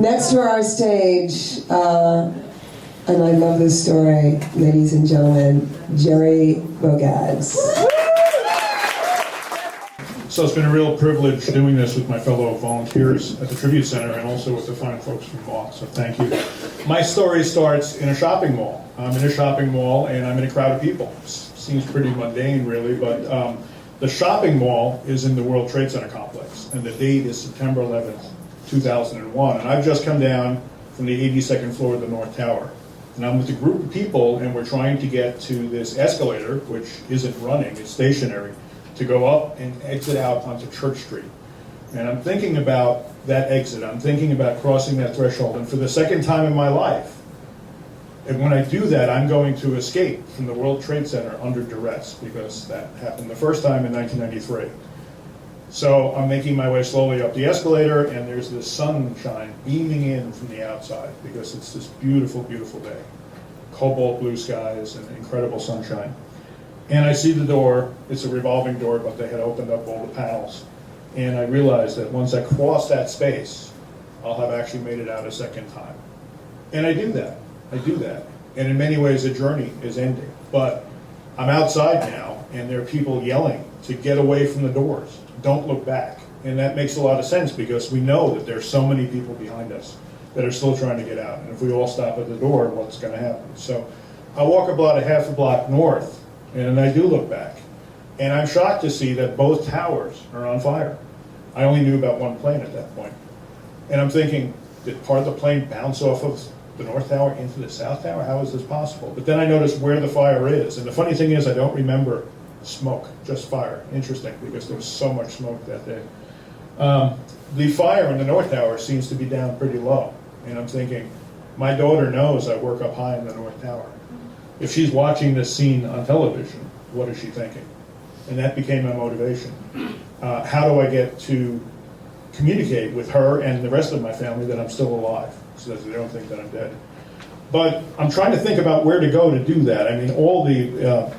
Next to our stage, and I love this story, ladies and gentlemen, Gerry Bogacz. So it's been a real privilege doing this with my fellow volunteers at the Tribute Center and also with the fine folks from MOTH, so thank you. My story starts in a shopping mall. I'm in a shopping mall and I'm in a crowd of people. Seems pretty mundane really, but the shopping mall is in the World Trade Center complex and the date is September 11th, 2001. And I've just come down from the 82nd floor of the North Tower. And I'm with a group of people and we're trying to get to this escalator, which isn't running, it's stationary, to go up and exit out onto Church Street. And I'm thinking about that exit. I'm thinking about crossing that threshold. And for the second time in my life, and when I do that, I'm going to escape from the World Trade Center under duress, because that happened the first time in 1993. So I'm making my way slowly up the escalator, and there's this sunshine beaming in from the outside, because it's this beautiful, beautiful day. Cobalt blue skies and incredible sunshine. And I see the door. It's a revolving door, but they had opened up all the panels. And I realized that once I cross that space, I'll have actually made it out a second time. And I do that. I do that. And in many ways, the journey is ending. But I'm outside now, and there are people yelling to get away from the doors. Don't look back. And that makes a lot of sense, because we know that there's so many people behind us that are still trying to get out. And if we all stop at the door, what's going to happen? So I walk about a half a block north, and I do look back. And I'm shocked to see that both towers are on fire. I only knew about one plane at that point. And I'm thinking, did part of the plane bounce off of the North Tower into the South Tower? How is this possible? But then I noticed where the fire is. And the funny thing is, I don't remember smoke, just fire. Interesting, because there was so much smoke that day. The fire in the North Tower seems to be down pretty low. And I'm thinking, my daughter knows I work up high in the North Tower. If she's watching this scene on television, what is she thinking? And that became my motivation. How do I get to communicate with her and the rest of my family that I'm still alive, so that they don't think that I'm dead? But I'm trying to think about where to go to do that. I mean, all the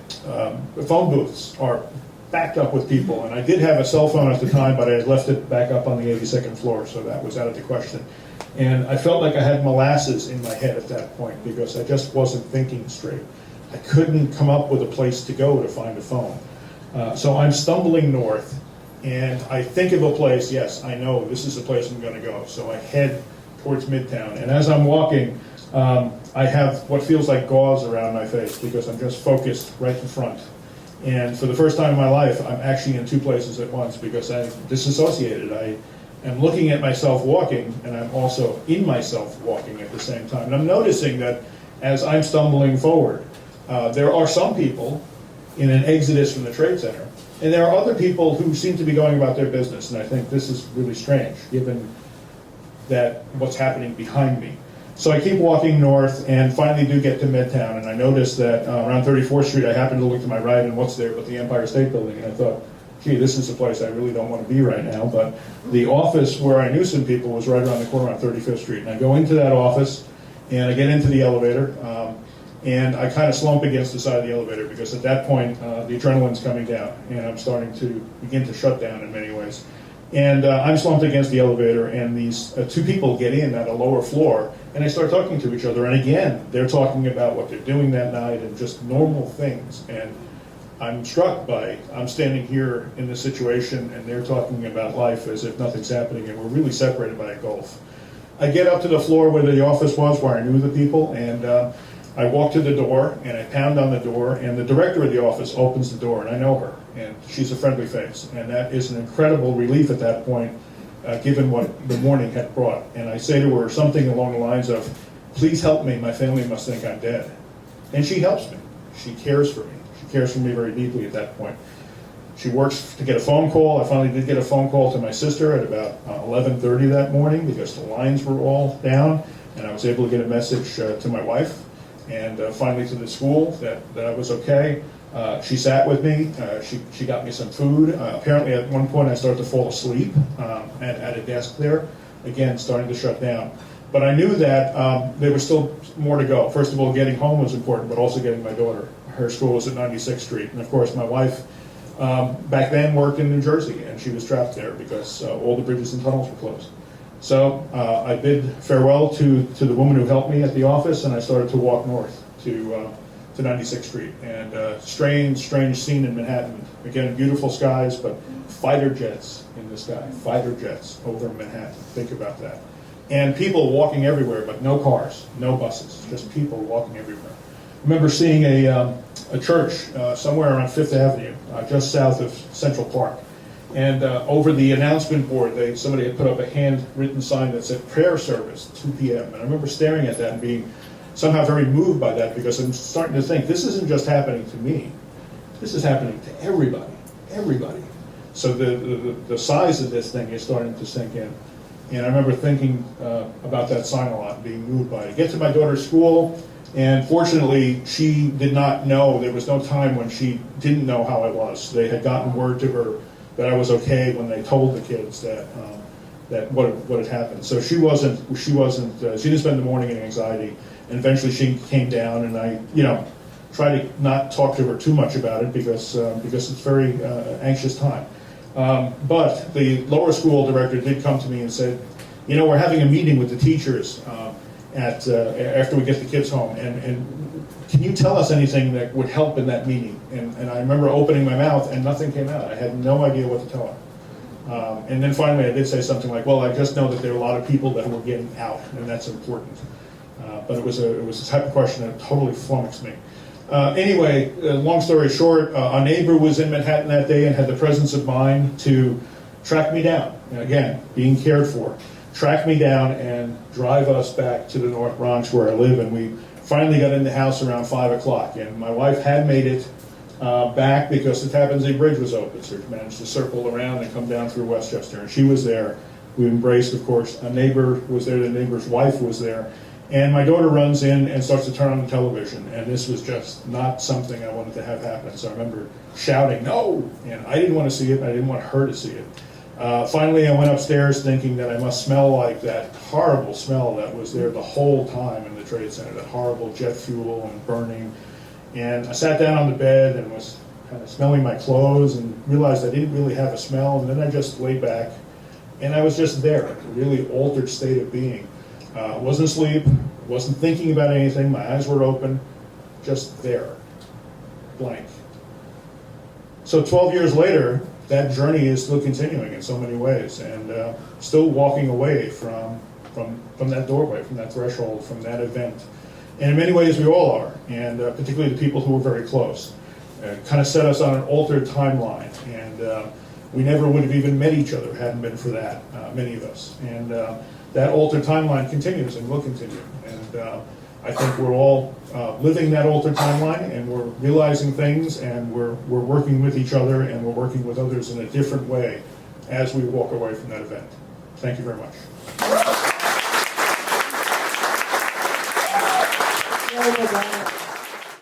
phone booths are backed up with people, and I did have a cell phone at the time, but I had left it back up on the 82nd floor, so that was out of the question. And I felt like I had molasses in my head at that point, because I just wasn't thinking straight. I couldn't come up with a place to go to find a phone. So I'm stumbling north, and I think of a place. Yes, I know this is the place I'm going to go. So I head towards Midtown, and as I'm walking, I have what feels like gauze around my face, because I'm just focused right in front. And for the first time in my life, I'm actually in two places at once, because I'm disassociated. I am looking at myself walking, and I'm also in myself walking at the same time. And I'm noticing that as I'm stumbling forward, there are some people in an exodus from the Trade Center, and there are other people who seem to be going about their business. And I think this is really strange, given that what's happening behind me. So I keep walking north and finally do get to Midtown, and I noticed that around 34th Street, I happened to look to my right, and what's there but the Empire State Building, and I thought, gee, this is a place I really don't want to be right now. But the office where I knew some people was right around the corner on 35th Street, and I go into that office, and I get into the elevator, and I kind of slump against the side of the elevator, because at that point, the adrenaline's coming down, and I'm starting to begin to shut down in many ways. And I'm slumped against the elevator, and these two people get in at a lower floor, and they start talking to each other. And again, they're talking about what they're doing that night and just normal things. And I'm struck by, I'm standing here in this situation, and they're talking about life as if nothing's happening, and we're really separated by a gulf. I get up to the floor where the office was, where I knew the people, and I walk to the door, and I pound on the door, and the director of the office opens the door, and I know her, and she's a friendly face. And that is an incredible relief at that point, given what the morning had brought. And I say to her something along the lines of, please help me, my family must think I'm dead. And she helps me. She cares for me. She cares for me very deeply at that point. She works to get a phone call. I finally did get a phone call to my sister at about 11:30 that morning, because the lines were all down, and I was able to get a message to my wife, and finally to the school that I was okay. She sat with me. She got me some food. Apparently at one point I started to fall asleep at a desk there, again starting to shut down. But I knew that there was still more to go. First of all, getting home was important, but also getting my daughter. Her school was at 96th Street. And of course my wife back then worked in New Jersey, and she was trapped there because all the bridges and tunnels were closed. So I bid farewell to the woman who helped me at the office, and I started to walk north to 96th Street. And strange scene in Manhattan. Again, beautiful skies, but fighter jets in the sky, fighter jets over Manhattan. Think about that. And people walking everywhere, but no cars, no buses, just people walking everywhere. I remember seeing a church somewhere around Fifth Avenue, just south of Central Park. And over the announcement board, somebody had put up a handwritten sign that said prayer service, 2 p.m. And I remember staring at that and being somehow very moved by that, because I'm starting to think, this isn't just happening to me. This is happening to everybody, everybody. So the size of this thing is starting to sink in. And I remember thinking about that sign a lot, being moved by it. I get to my daughter's school, and fortunately, she did not know. There was no time when she didn't know how I was. They had gotten word to her that I was okay when they told the kids that what had happened. So she didn't spend the morning in anxiety. And eventually, she came down, and I, try to not talk to her too much about it because it's a very anxious time. But the lower school director did come to me and said, we're having a meeting with the teachers after we get the kids home, and can you tell us anything that would help in that meeting? And I remember opening my mouth and nothing came out. I had no idea what to tell her. And then finally I did say something like, well, I just know that there are a lot of people that were getting out, and that's important. But it was a type of question that totally flummoxed me. Anyway, long story short, a neighbor was in Manhattan that day and had the presence of mind to track me down. And again, being cared for. Track me down and drive us back to the North Bronx where I live. And we finally got in the house around 5 o'clock. And my wife had made it back because the Tappan Zee Bridge was open. So she managed to circle around and come down through Westchester. And she was there. We embraced, of course. A neighbor was there. The neighbor's wife was there. And my daughter runs in and starts to turn on the television, and this was just not something I wanted to have happen. So I remember shouting, no! And I didn't want to see it, and I didn't want her to see it. Finally, I went upstairs thinking that I must smell like that horrible smell that was there the whole time in the Trade Center, that horrible jet fuel and burning. And I sat down on the bed and was kind of smelling my clothes and realized I didn't really have a smell, and then I just lay back, and I was just there, a really altered state of being. Wasn't asleep, wasn't thinking about anything, my eyes were open, just there, blank. So 12 years later, that journey is still continuing in so many ways, and still walking away from that doorway, from that threshold, from that event. And in many ways we all are, and particularly the people who were very close. Kind of set us on an altered timeline, and we never would have even met each other hadn't been for that, many of us. And that altered timeline continues and will continue. And I think we're all living that altered timeline, and we're realizing things, and we're working with each other, and we're working with others in a different way as we walk away from that event. Thank you very much.